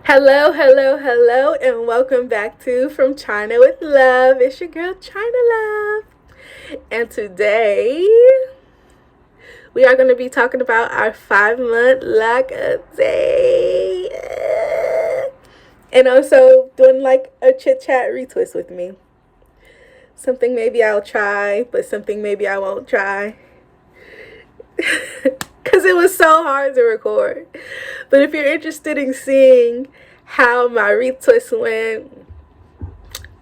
Hello, hello, hello, and welcome back to From China with Love. It's your girl, China Love. And today, we are going to be talking about our 5-month lock update. And also doing like a chit chat retwist with me. Something maybe I'll try, but something maybe I won't try. Because it was so hard to record. But if you're interested in seeing how my retwist went,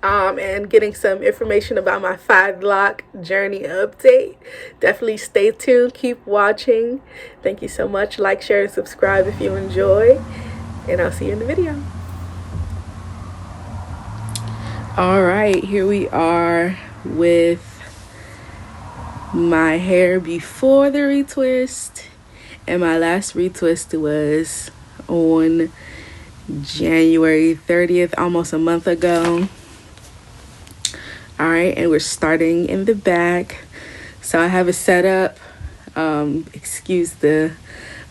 and getting some information about my 5-lock journey update, definitely stay tuned, keep watching. Thank you so much. Like, share, and subscribe if you enjoy, and I'll see you in the video. All right, here we are with my hair before the retwist, and my last retwist was on January 30th, almost a month ago. All right, and we're starting in the back. So I have it set up. Excuse the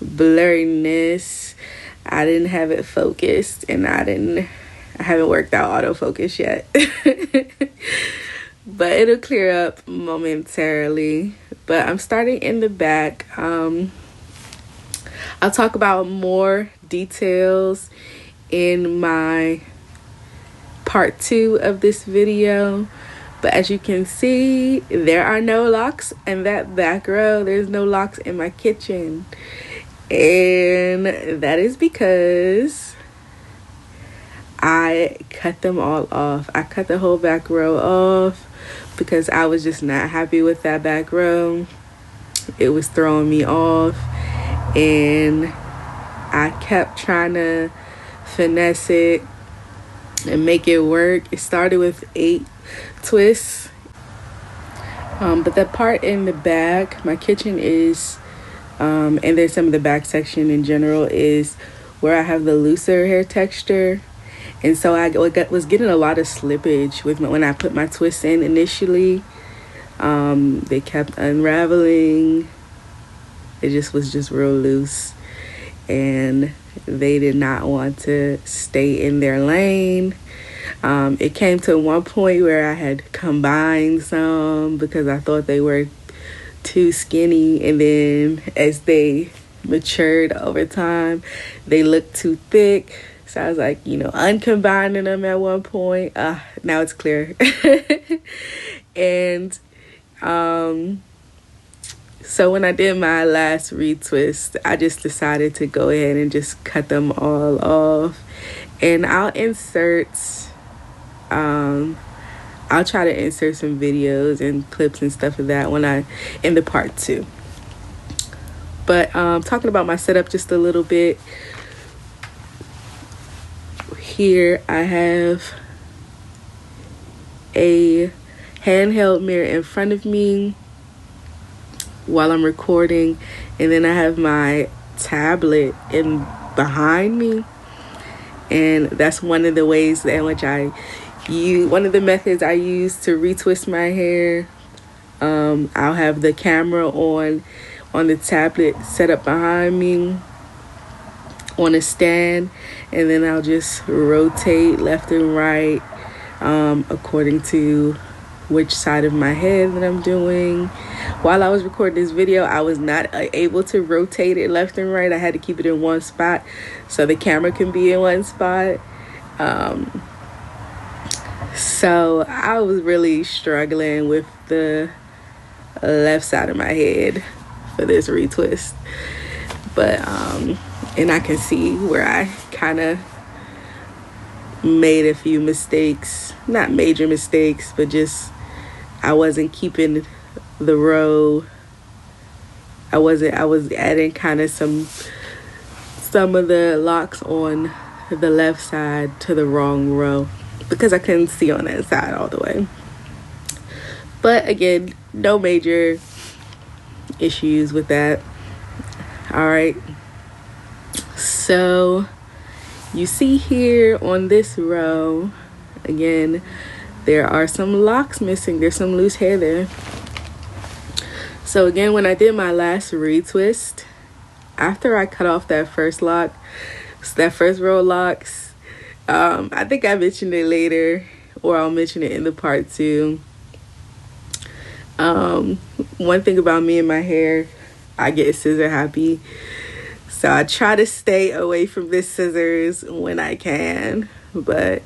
blurriness. I didn't have it focused, and I haven't worked out autofocus yet. But it'll clear up momentarily. But I'm starting in the back. I'll talk about more details in my part 2 of this video. But as you can see, there are no locks in that back row. There's no locks in my kitchen. And that is because I cut them all off. I cut the whole back row off because I was just not happy with that back row. It was throwing me off. And I kept trying to finesse it and make it work. It started with 8 twists, but the part in the back, my kitchen is and there's some of the back section in general is where I have the looser hair texture, and so I was getting a lot of slippage with when I put my twists in initially. They kept unraveling. It was just real loose, and they did not want to stay in their lane. It came to one point where I had combined some because I thought they were too skinny, and then as they matured over time, they looked too thick. So I was like, uncombining them at one point. Now it's clear. And so when I did my last retwist, I just decided to go ahead and just cut them all off. And I'll try to insert some videos and clips and stuff of that in the part 2. But talking about my setup just a little bit. Here I have a handheld mirror in front of me while I'm recording, and then I have my tablet behind me, and that's one of the ways in which one of the methods I use to retwist my hair. I'll have the camera on the tablet set up behind me on a stand, and then I'll just rotate left and right according to which side of my head that I'm doing. While I was recording this video, I was not able to rotate it left and right. I had to keep it in one spot so the camera can be in one spot. So I was really struggling with the left side of my head for this retwist. But and I can see where I kind of made a few mistakes. Not major mistakes, but just I wasn't keeping the row. I was adding kind of some of the locks on the left side to the wrong row because I couldn't see on that side all the way. But again, no major issues with that. All right, so you see here on this row, again, there are some locks missing. There's some loose hair there. So again, when I did my last retwist, after I cut off that first lock, So that first row of locks, I think I mentioned it later, or I'll mention it in the part 2. One thing about me and my hair, I get scissor happy. So I try to stay away from the scissors when I can. But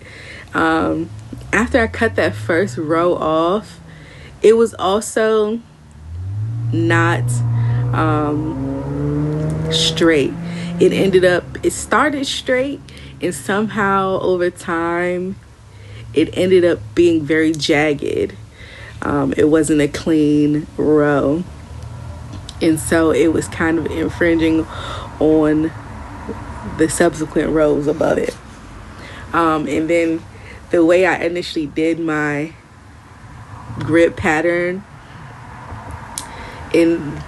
after I cut that first row off, it was also not straight. It started straight, and somehow over time it ended up being very jagged. It wasn't a clean row, and so it was kind of infringing on the subsequent rows above it. And then the way I initially did my grip pattern,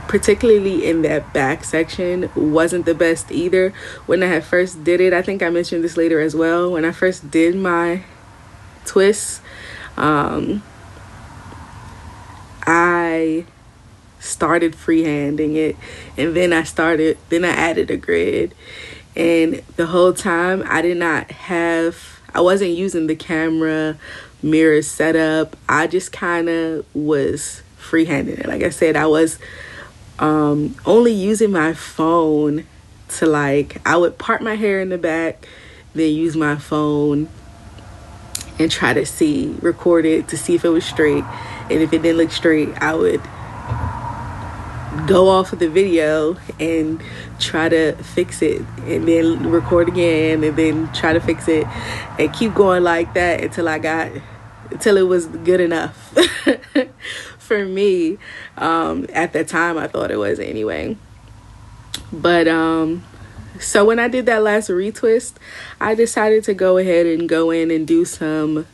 particularly in that back section, wasn't the best either. When I had first did it, I think I mentioned this later as well, when I first did my twists, I started freehanding it, and then I added a grid. And the whole time I wasn't using the camera mirror setup. I just kind of was freehanding it. Like I said, I was only using my phone to, I would part my hair in the back, then use my phone and try to record it to see if it was straight. And if it didn't look straight, I would go off of the video and try to fix it, and then record again, and then try to fix it, and keep going like that until it was good enough for me. At that time, I thought it was anyway. But so when I did that last retwist, I decided to go ahead and go in and do some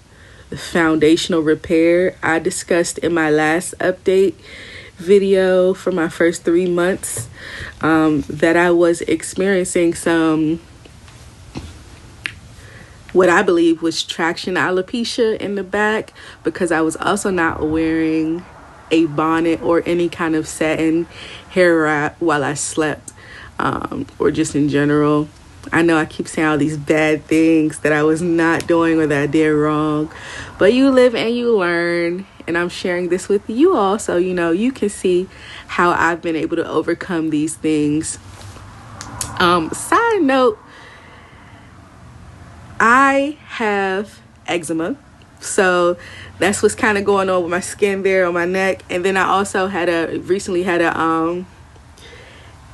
foundational repair. I discussed in my last update video for my first 3 months that I was experiencing some, what I believe was traction alopecia in the back, because I was also not wearing a bonnet or any kind of satin hair wrap while I slept, or just in general. I know I keep saying all these bad things that I was not doing or that I did wrong, but you live and you learn, and I'm sharing this with you all so you can see how I've been able to overcome these things. Side note, I have eczema, so that's what's kind of going on with my skin there on my neck. And then I also recently had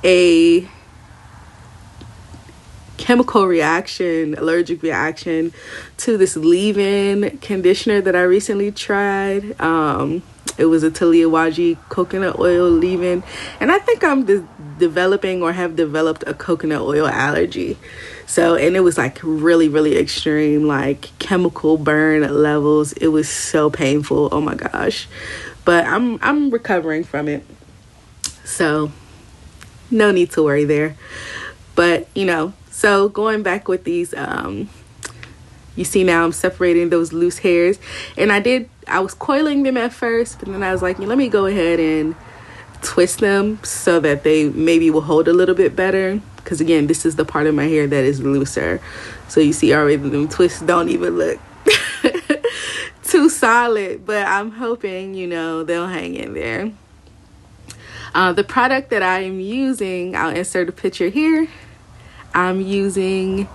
a chemical reaction, allergic reaction to this leave-in conditioner that I recently tried. It was a Taliawaji coconut oil leave-in, and I think I'm developing or have developed a coconut oil allergy. So, and it was really, really extreme, chemical burn levels. It was so painful. Oh my gosh. But I'm recovering from it, so no need to worry there. But so going back with these, you see now I'm separating those loose hairs, and I was coiling them at first, but then I was like, let me go ahead and twist them so that they maybe will hold a little bit better, because again, this is the part of my hair that is looser. So you see already them twists don't even look too solid, but I'm hoping they'll hang in there. The product that I am using, I'll insert a picture here. I'm using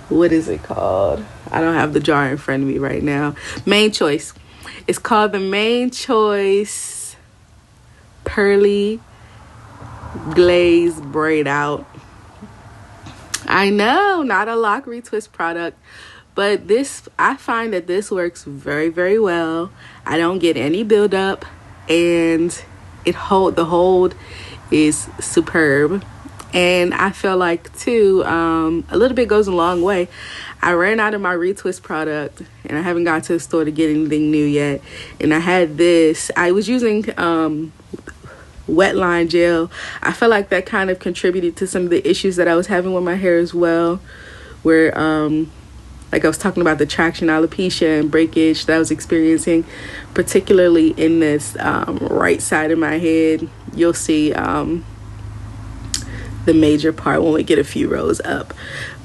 what is it called? I don't have the jar in front of me right now. Main Choice. It's called the Main Choice Pearly Glaze Braid Out. I know, not a Loc Retwist product, but I find that this works very, very well. I don't get any buildup, and the hold is superb. And I feel like too, a little bit goes a long way. I ran out of my retwist product, and I haven't gone to the store to get anything new yet. And I had this. I was using wet line gel. I felt like that kind of contributed to some of the issues that I was having with my hair as well, where like I was talking about the traction alopecia and breakage that I was experiencing, particularly in this right side of my head. You'll see the major part when we get a few rows up.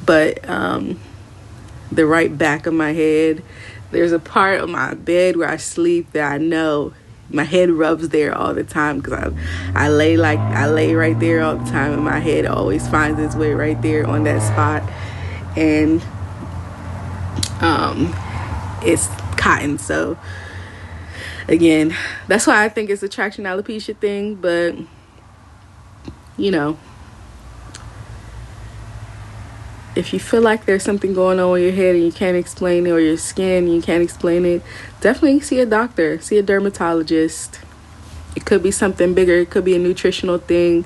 But the right back of my head, there's a part of my bed where I sleep that I know my head rubs there all the time, because I lay right there all the time, and my head always finds its way right there on that spot. And it's cotton, so again, that's why I think it's a traction alopecia thing. But you know, if you feel like there's something going on with your head and you can't explain it, or your skin and you can't explain it, definitely see a doctor, see a dermatologist. It could be something bigger, it could be a nutritional thing.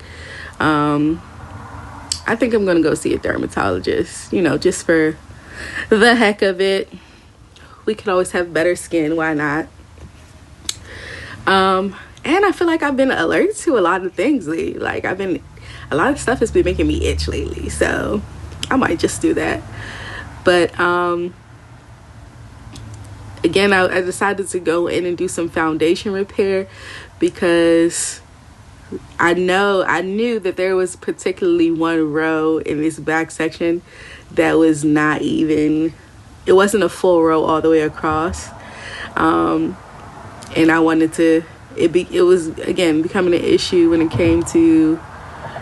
I think I'm gonna go see a dermatologist, you know, just for the heck of it. We could always have better skin, why not? And I feel like I've been allergic to a lot of things lately. Like a lot of stuff has been making me itch lately, so I might just do that. But again, I decided to go in and do some foundation repair, because I knew that there was particularly one row in this back section that was not even, it wasn't a full row all the way across. And I wanted to, it was again becoming an issue when it came to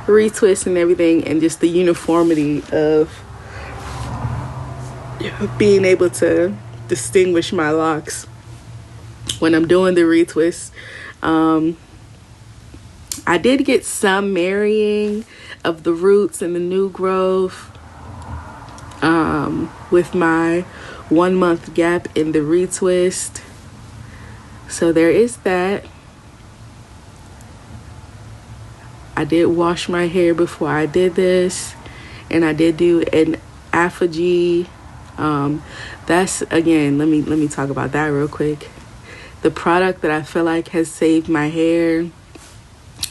retwist and everything, and just the uniformity of being able to distinguish my locks when I'm doing the retwist. I did get some marrying of the roots and the new growth with my 1 month gap in the retwist, so there is that. I did wash my hair before I did this, and I did do an apogee. That's, again, let me talk about that real quick. The product that I feel like has saved my hair,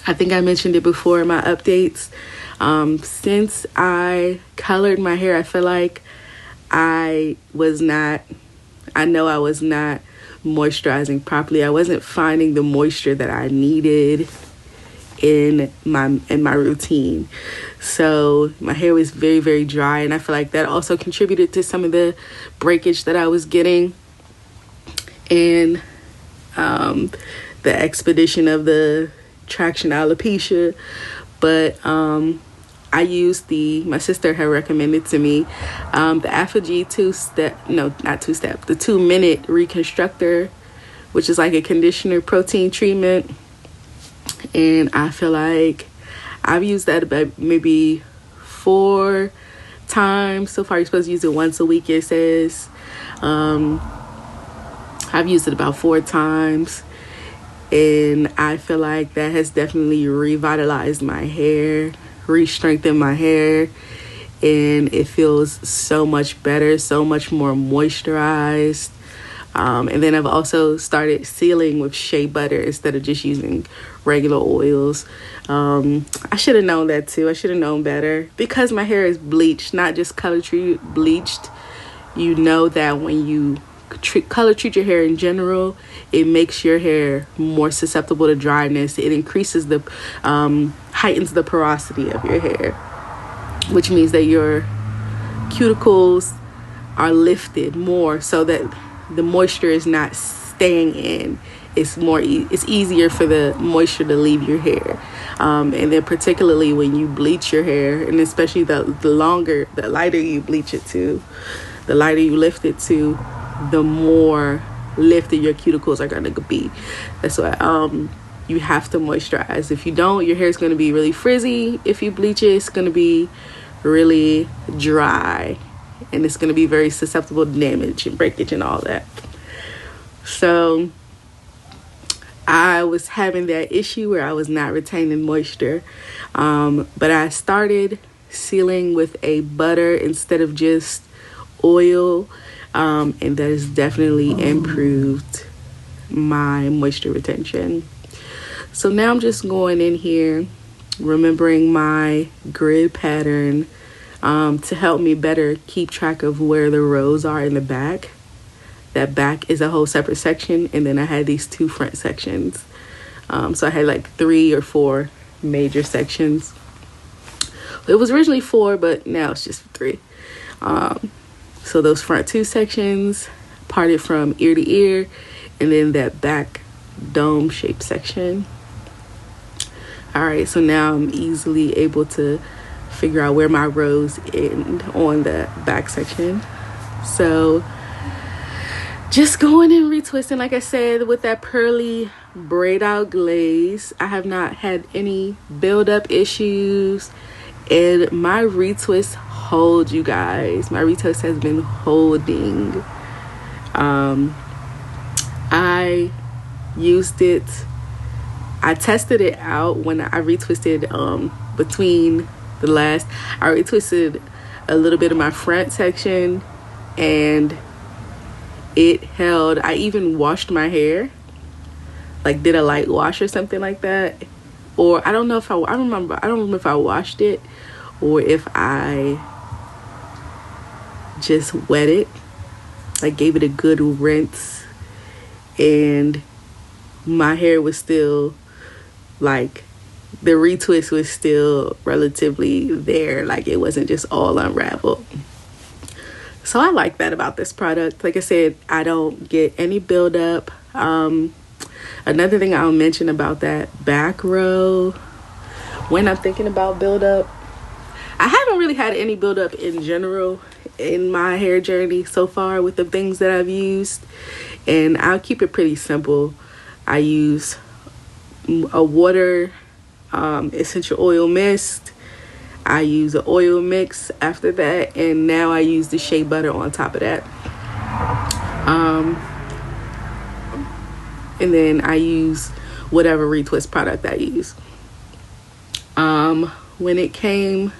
I think I mentioned it before in my updates. Since I colored my hair, I feel like I was not moisturizing properly. I wasn't finding the moisture that I needed in my routine. So my hair was very, very dry, and I feel like that also contributed to some of the breakage that I was getting, and the expedition of the traction alopecia. But I used my sister had recommended to me the Apogee the 2-minute reconstructor, which is like a conditioner protein treatment. And I feel like I've used that about maybe 4 times so far. You're supposed to use it once a week, it says. I've used it about 4 times, and I feel like that has definitely revitalized my hair, re-strengthened my hair, and it feels so much better, so much more moisturized. And then I've also started sealing with shea butter instead of just using regular oils. I should have known that too. I should have known better, because my hair is bleached, not just color treated, bleached. You know that when you color treat your hair in general, it makes your hair more susceptible to dryness. It increases heightens the porosity of your hair, which means that your cuticles are lifted more, so that the moisture is not staying in. It's easier for the moisture to leave your hair. And then particularly when you bleach your hair, and especially the lighter you bleach it to, the lighter you lift it to, the more lifted your cuticles are going to be. That's why you have to moisturize. If you don't, your hair is going to be really frizzy. If you bleach it, it's going to be really dry, and it's going to be very susceptible to damage and breakage and all that. So I was having that issue where I was not retaining moisture, but I started sealing with a butter instead of just oil, and that has definitely improved my moisture retention. So now I'm just going in here, remembering my grid pattern to help me better keep track of where the rows are in the back. That back is a whole separate section, and then I had these 2 front sections. So I had like 3 or 4 major sections It was originally 4, but now it's just 3. So those front 2 sections parted from ear to ear, and then that back dome shaped section. All right, so now I'm easily able to figure out where my rows end on the back section. So just going and retwisting, like I said, with that Pearly braid out glaze. I have not had any buildup issues, and my retwist holds, you guys. My retwist has been holding. I used it, I tested it out when I retwisted between the last, I retwisted a little bit of my front section, and it held. I even washed my hair, like did a light wash or something like that, or I don't know if I don't remember if I washed it or if I just wet it, like gave it a good rinse, and my hair was still, like, the retwist was still relatively there, like it wasn't just all unraveled. So I like that about this product. Like I said, I don't get any buildup. Another thing I'll mention about that back row, when I'm thinking about buildup, I haven't really had any buildup in general in my hair journey so far with the things that I've used, and I'll keep it pretty simple. I use a water essential oil mist. I use an oil mix after that, and now I use the shea butter on top of that. And then I use whatever retwist product I use. When it came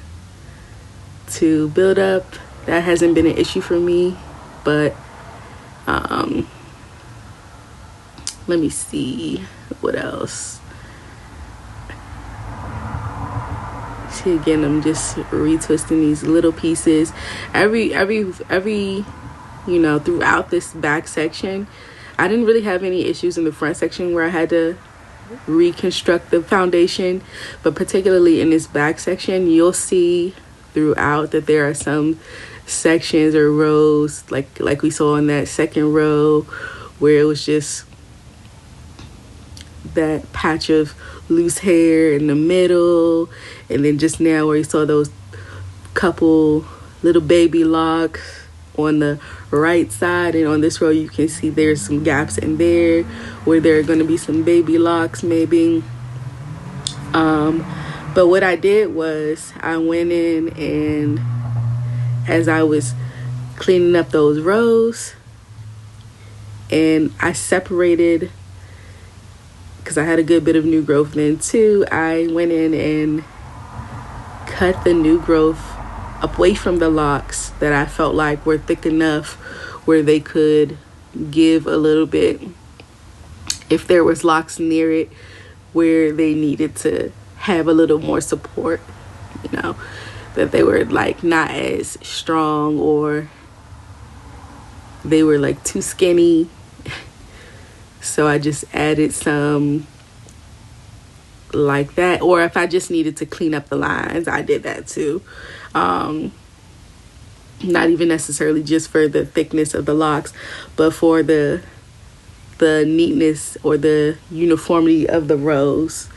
to build up, that hasn't been an issue for me, but let me see what else. See, again, I'm just retwisting these little pieces every you know, throughout this back section. I didn't really have any issues in the front section where I had to reconstruct the foundation, but particularly in this back section, you'll see throughout that there are some sections or rows, like we saw in that second row, where it was just that patch of loose hair in the middle, and then just now where you saw those couple little baby locks on the right side, and on this row you can see there's some gaps in there where there are going to be some baby locks maybe. But what I did was I went in, and as I was cleaning up those rows, and I separated, because I had a good bit of new growth then too, I went in and cut the new growth away from the locks that I felt like were thick enough where they could give a little bit, if there was locks near it where they needed to have a little more support, you know, that they were like not as strong, or they were like too skinny. So I just added some like that, or if I just needed to clean up the lines, I did that too. Not even necessarily just for the thickness of the locks, but for the neatness or the uniformity of the rows,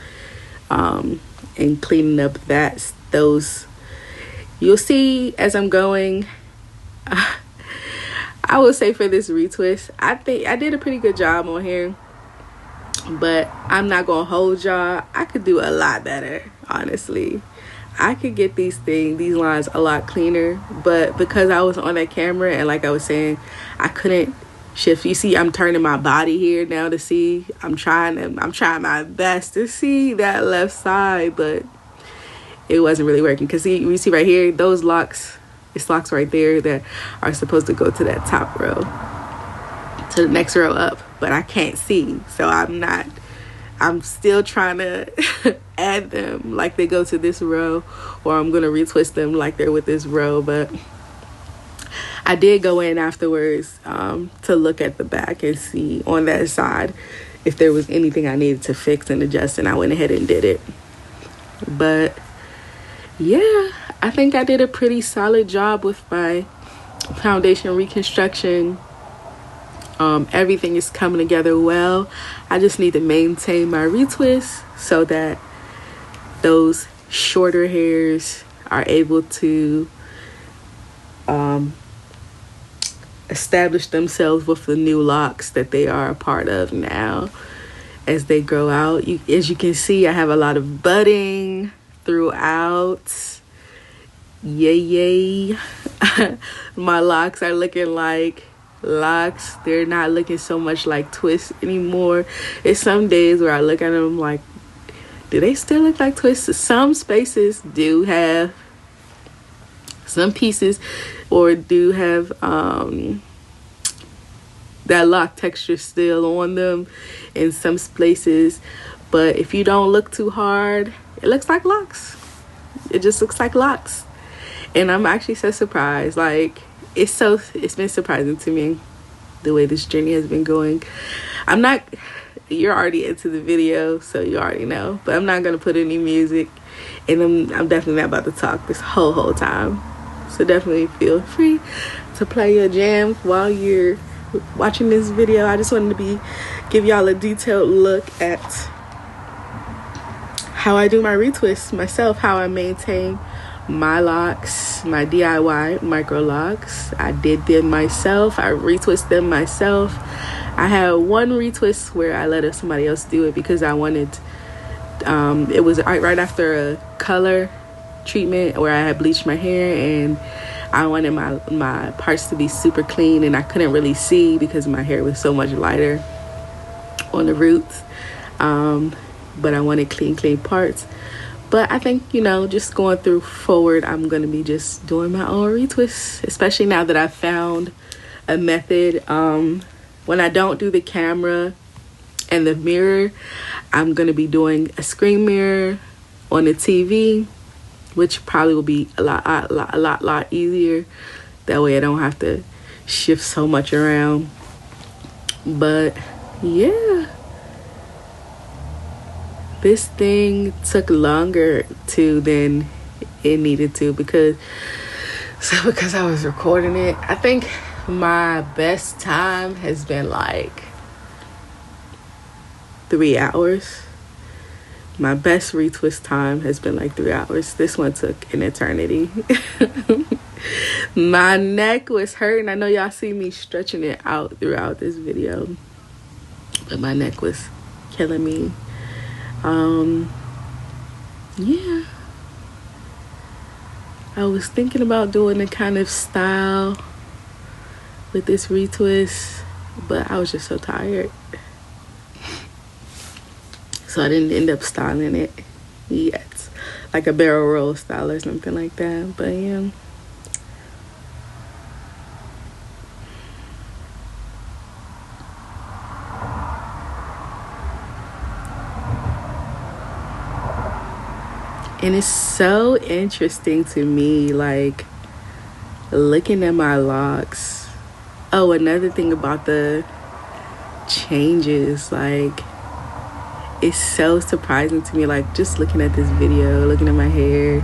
and cleaning up those. You'll see as I'm going. I would say for this retwist, I think I did a pretty good job on here, but I'm not gonna hold y'all. I could do a lot better, honestly. I could get these lines a lot cleaner, but because I was on that camera, and like I was saying, I couldn't shift. You see, I'm turning my body here now to see. I'm trying my best to see that left side, but it wasn't really working. Because you see right here, those locks, it's locks right there that are supposed to go to that top row, to the next row up, but I can't see, so I'm still trying to add them like they go to this row, or I'm gonna retwist them like they're with this row. But I did go in afterwards to look at the back and see on that side if there was anything I needed to fix and adjust, and I went ahead and did it. But yeah, I think I did a pretty solid job with my foundation reconstruction. Everything is coming together well. I just need to maintain my retwist so that those shorter hairs are able to establish themselves with the new locks that they are a part of now as they grow out. As you can see, I have a lot of budding throughout. Yay. My locks are looking like locks. They're not looking so much like twists anymore. It's some days where I look at them like, do they still look like twists? Some spaces do have some pieces or do have that lock texture still on them in some places, but if you don't look too hard, it looks like locks. It just looks like locks. And I'm actually so surprised. Like, it's been surprising to me the way this journey has been going. You're already into the video, so you already know, but I'm not gonna put any music, and I'm definitely not about to talk this whole time. So definitely feel free to play your jams while you're watching this video. I just wanted to give y'all a detailed look at how I do my retwists myself, how I maintain my locks, my DIY micro locks. I did them myself. I retwist them myself. I had one retwist where I let somebody else do it because I wanted it was right after a color treatment where I had bleached my hair, and I wanted my parts to be super clean, and I couldn't really see because my hair was so much lighter on the roots, but I wanted clean parts. But I think, just going through forward, I'm going to be just doing my own retwists, especially now that I've found a method. When I don't do the camera and the mirror, I'm going to be doing a screen mirror on the TV, which probably will be a lot easier. That way I don't have to shift so much around. But yeah, this thing took longer than it needed to because I was recording it. I think my best time has been like 3 hours. My best retwist time has been like 3 hours. This one took an eternity. My neck was hurting. I know y'all see me stretching it out throughout this video, but my neck was killing me. Yeah, I was thinking about doing a kind of style with this retwist, but I was just so tired, so I didn't end up styling it yet, like a barrel roll style or something like that. But yeah, and it's so interesting to me, like, looking at my locks. Oh, another thing about the changes, like, it's so surprising to me, like, just looking at this video, looking at my hair,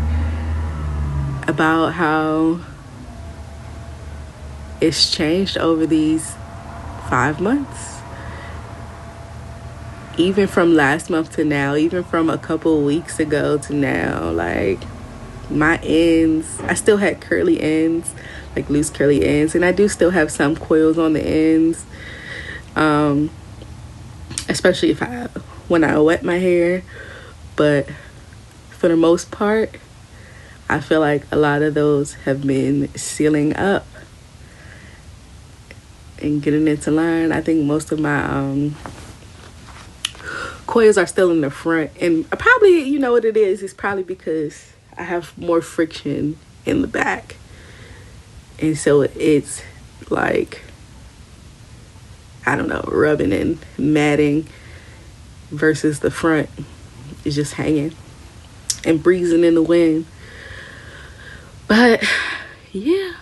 about how it's changed over these 5 months. Even from last month to now, even from a couple weeks ago to now, like, my ends, I still had curly ends, like loose curly ends, and I do still have some coils on the ends, especially when I wet my hair. But for the most part, I feel like a lot of those have been sealing up and getting into line. I think most of my coils are still in the front, and probably, you know what it is, it's probably because I have more friction in the back, and so it's like, I don't know, rubbing and matting, versus the front is just hanging and breezing in the wind. But yeah,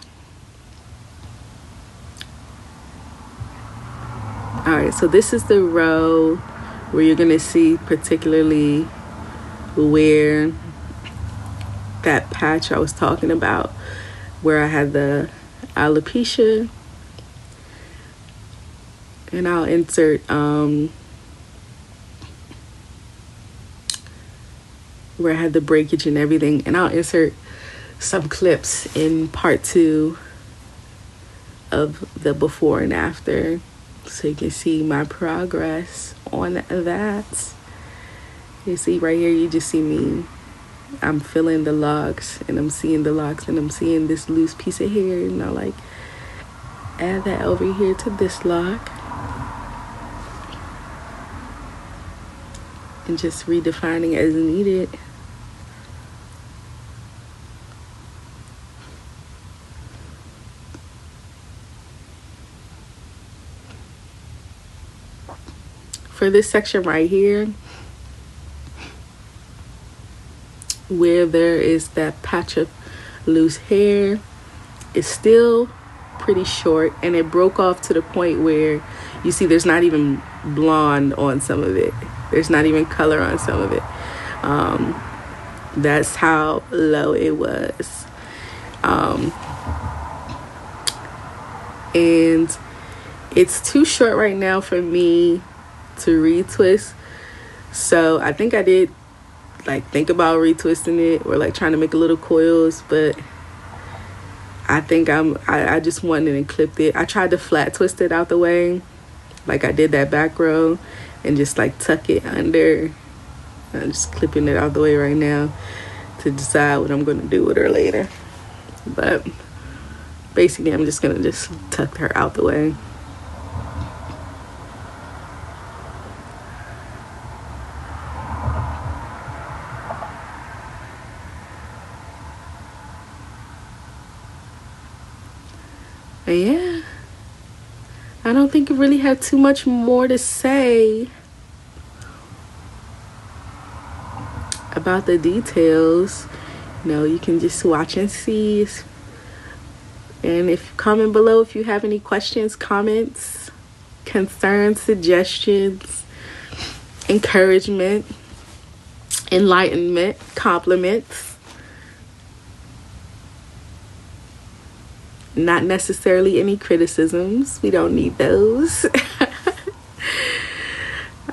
all right, so this is the row where you're gonna see particularly where that patch I was talking about where I had the alopecia, and I'll insert where I had the breakage and everything, and I'll insert some clips in part 2 of the before and after, so you can see my progress on that. You see right here, you just see me, I'm feeling the locks, and I'm seeing the locks, and I'm seeing this loose piece of hair, and I'll like add that over here to this lock and just redefining as needed. For this section right here, where there is that patch of loose hair, it's still pretty short, and it broke off to the point where you see there's not even blonde on some of it. There's not even color on some of it. That's how low it was. And it's too short right now for me to retwist, so I think I did like think about retwisting it or like trying to make a little coils, but I think I just went in and clipped it. I tried to flat twist it out the way like I did that back row and just like tuck it under. I'm just clipping it out the way right now to decide what I'm gonna do with her later, but basically I'm just gonna just tuck her out the way. But yeah, I don't think I really have too much more to say about the details. You know, you can just watch and see. And if comment below if you have any questions, comments, concerns, suggestions, encouragement, enlightenment, compliments. Not necessarily any criticisms. We don't need those.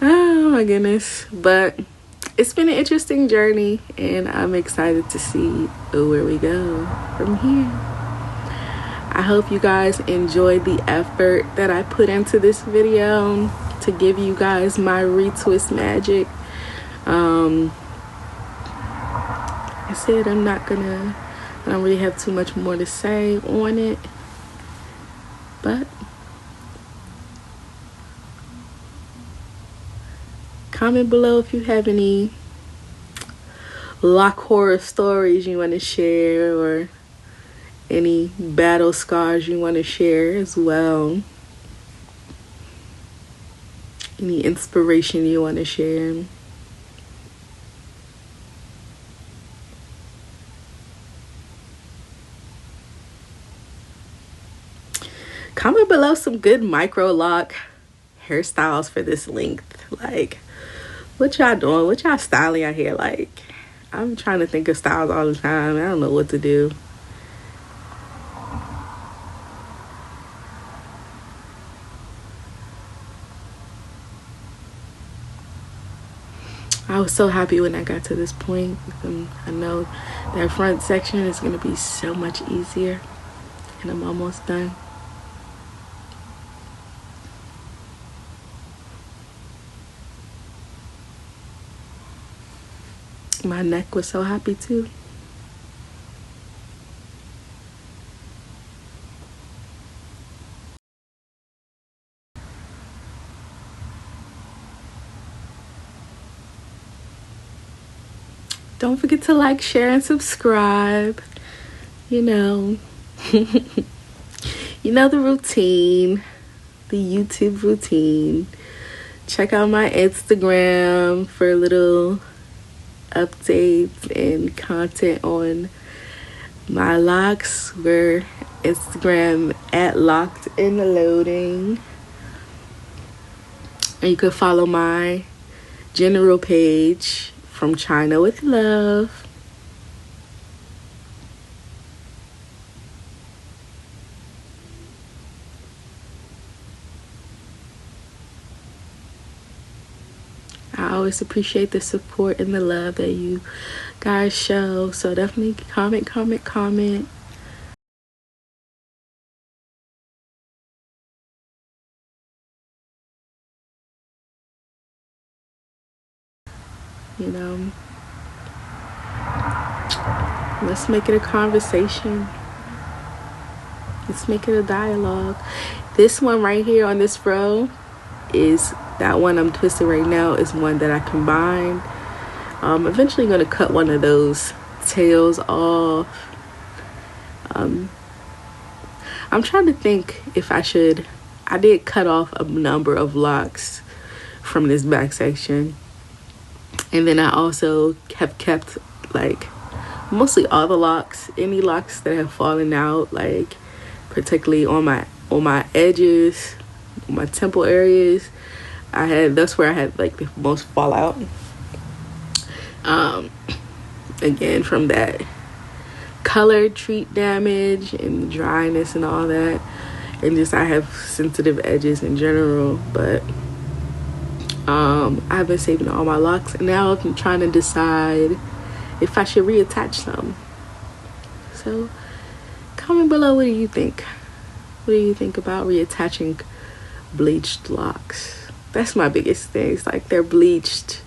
Oh my goodness. But it's been an interesting journey, and I'm excited to see where we go from here. I hope you guys enjoyed the effort that I put into this video to give you guys my retwist magic. I said I don't really have too much more to say on it, but comment below if you have any lock horror stories you want to share, or any battle scars you want to share as well. Any inspiration you want to share. Comment below some good micro lock hairstyles for this length. Like, what y'all doing? What y'all styling out here? Like, I'm trying to think of styles all the time. I don't know what to do. I was so happy when I got to this point. I know that front section is going to be so much easier, and I'm almost done. My neck was so happy too. Don't forget to like, share, and subscribe. You know, you know the routine, the YouTube routine. Check out my Instagram for little updates and content on my locks. We're Instagram at Loc'd in the Loading. And you can follow my general page, From China with Love. I always appreciate the support and the love that you guys show. So definitely comment. You know, let's make it a conversation. Let's make it a dialogue. This one right here on this row is that one I'm twisting right now, is one that I combined. Eventually going to cut one of those tails off. I'm trying to think if I should. I did cut off a number of locks from this back section, and then I also have kept like mostly all the locks. Any locks that have fallen out, like particularly on my edges, on my temple areas, that's where I had like the most fallout. Again, from that color treat damage and dryness and all that, and just I have sensitive edges in general. But I've been saving all my locks, and now I'm trying to decide if I should reattach some. So comment below, what do you think? What do you think about reattaching bleached locks? That's my biggest thing. It's like they're bleached.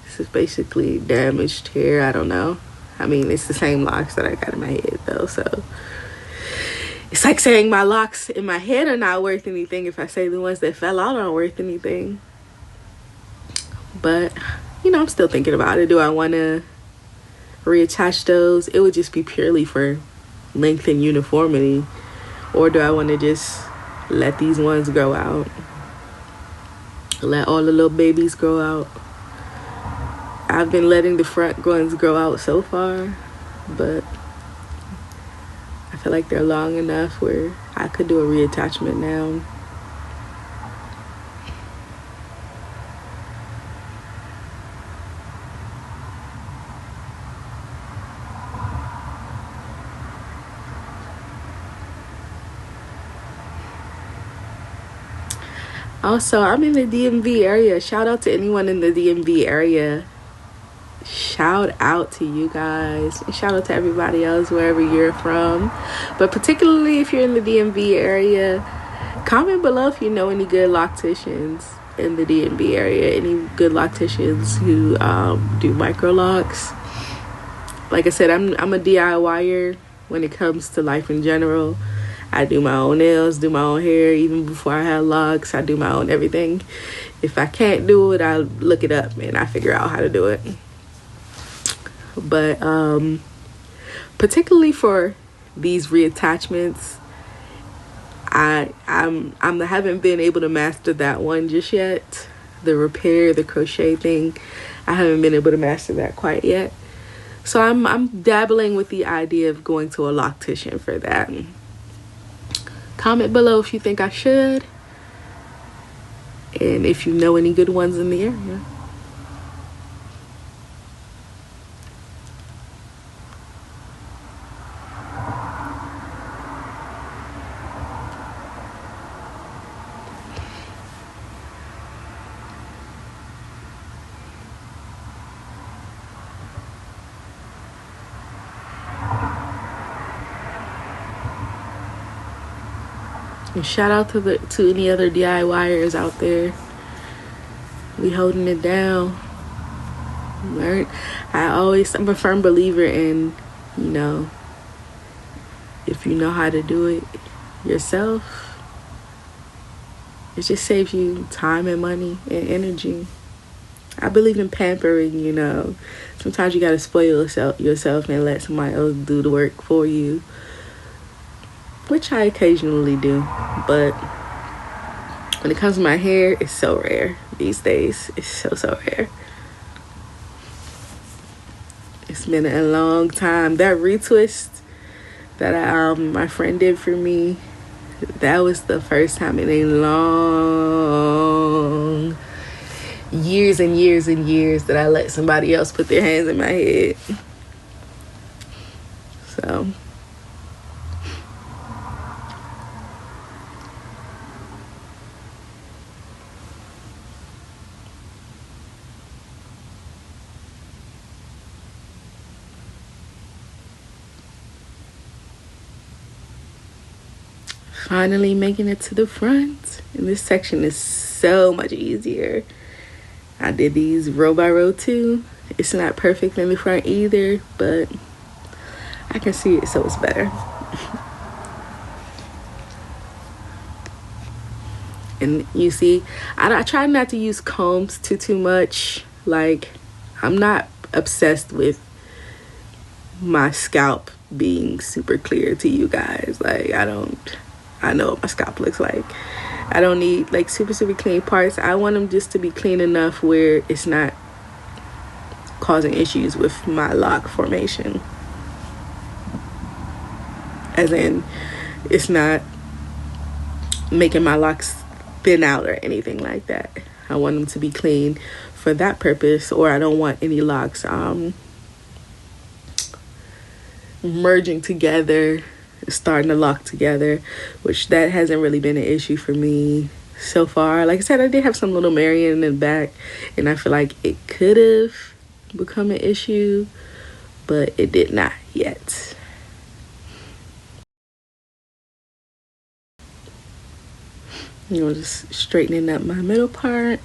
This is basically damaged hair. I don't know. I mean, it's the same locks that I got in my head though, so it's like saying my locks in my head are not worth anything if I say the ones that fell out aren't worth anything. But you know, I'm still thinking about it. Do I want to reattach those? It would just be purely for length and uniformity, or do I want to just let these ones grow out, let all the little babies grow out? I've been letting the front ones grow out so far, but I feel like they're long enough where I could do a reattachment now. Also, I'm in the DMV area. Shout out to anyone in the DMV area. Shout out to you guys. And shout out to everybody else wherever you're from. But particularly if you're in the DMV area, comment below if you know any good locticians in the DMV area. Any good locticians who do Micro Locs. Like I said, I'm a DIYer when it comes to life in general. I do my own nails, do my own hair. Even before I had locks, I do my own everything. If I can't do it, I look it up and I figure out how to do it. But particularly for these reattachments, I haven't been able to master that one just yet. The repair, the crochet thing, I haven't been able to master that quite yet. So I'm dabbling with the idea of going to a loctician for that. Comment below if you think I should, and if you know any good ones in the area. And shout out to any other DIYers out there. We holding it down. I'm a firm believer in, you know, if you know how to do it yourself, it just saves you time and money and energy. I believe in pampering, you know. Sometimes you gotta spoil yourself and let somebody else do the work for you, which I occasionally do. But when it comes to my hair, it's so rare these days. It's so rare. It's been a long time. That retwist that my friend did for me, that was the first time in a long years and years and years that I let somebody else put their hands in my head. So finally making it to the front, and this section is so much easier. I did these row by row too. It's not perfect in the front either, but I can see it, so it's better. And you see, I try not to use combs too much. Like, I'm not obsessed with my scalp being super clear to you guys. Like, I know what my scalp looks like. I don't need like super clean parts. I want them just to be clean enough where it's not causing issues with my lock formation. As in, it's not making my locks thin out or anything like that. I want them to be clean for that purpose, or I don't want any locks merging together, starting to lock together, which that hasn't really been an issue for me so far. Like I said, I did have some little marrying in the back, and I feel like it could have become an issue, but it did not yet. You know, just straightening up my middle part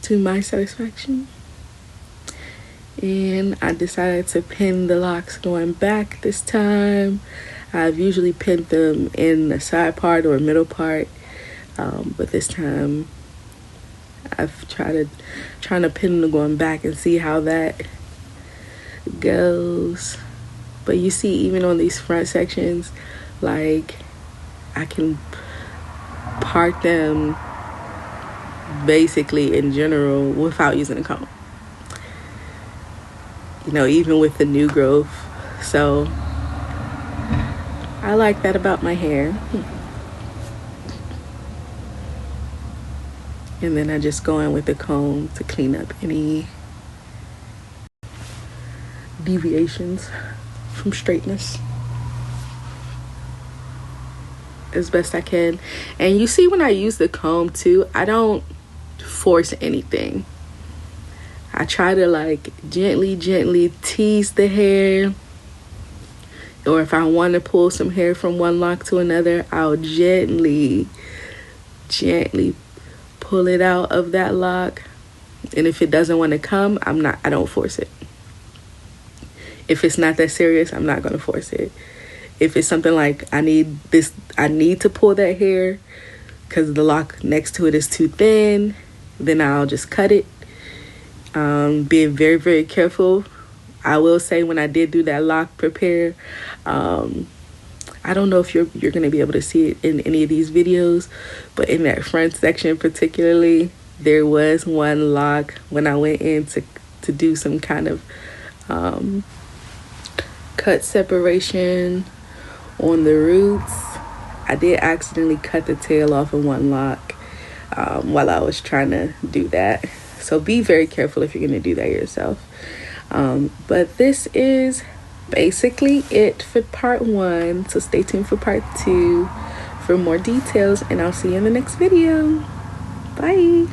to my satisfaction. And I decided to pin the locks going back this time. I've usually pinned them in the side part or middle part, but this time I've trying to pin them going back and see how that goes. But you see, even on these front sections, like, I can part them basically in general without using a comb, you know, even with the new growth. So I like that about my hair. And then I just go in with the comb to clean up any deviations from straightness as best I can. And you see, when I use the comb too, I don't force anything. I try to like gently tease the hair, or if I want to pull some hair from one lock to another, I'll gently pull it out of that lock. And if it doesn't want to come, I don't force it. If it's not that serious, I'm not going to force it. If it's something like I need to pull that hair because the lock next to it is too thin, then I'll just cut it. Being very careful. I will say, when I did do that lock prepare, I don't know if you're going to be able to see it in any of these videos, but in that front section particularly, there was one lock when I went in to do some kind of cut separation on the roots. I did accidentally cut the tail off of one lock while I was trying to do that. So be very careful if you're going to do that yourself. But this is basically it for part 1. So stay tuned for part 2 for more details, and I'll see you in the next video. Bye.